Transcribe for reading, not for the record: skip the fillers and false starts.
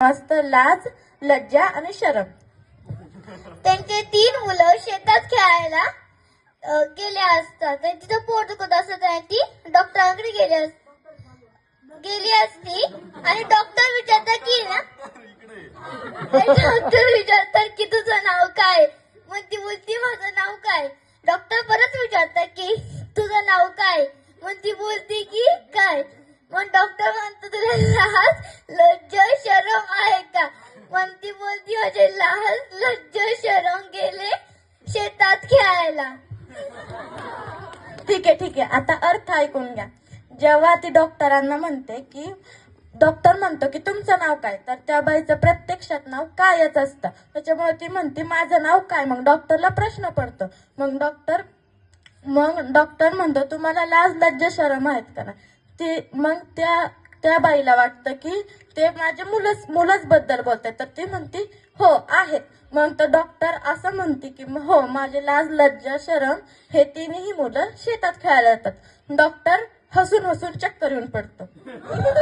असतं लाज, लज्जा आणि शरम. त्यांचे 3 मुलं शेतात खेळायला गेले असतात. तिथं पोट दुखत असत आणि ती डॉक्टरांकडे गेली असती आणि डॉक्टर विचारतात की तुझं नाव काय. मग ती बोलती माझं नाव काय. डॉक्टर परत विचारतात की तुझं नाव काय. मग ती बोलती की काय. मग डॉक्टर म्हणतो तुला लाज लज्जा शरम आहे का. मग ती बोलती माझे लाज लज्जा शरम गेले शेतात खेळायला. ठीक आहे. आता अर्थ ऐकून घ्या. जेव्हा ती डॉक्टरांना म्हणते की डॉक्टर म्हणतो की तुमचं नाव काय, तर त्या बाईचं प्रत्यक्षात नाव कायच असतं. त्याच्यामुळे ती म्हणते माझं नाव काय. मग डॉक्टरला प्रश्न पडतो. मग डॉक्टर म्हणतो तुम्हाला लाज लज्जा शरम आहेत का. मग त्या बाईला वाटतं की ते माझ्या मुलंच बद्दल बोलतात. तर ती म्हणते हो आहेत. मग तर डॉक्टर असं म्हणते की हो माझे लाज लज्जा शरम हे तिन्ही मुलं शेतात खेळायला जातात. डॉक्टर हसून चक्कर येऊन पडतो.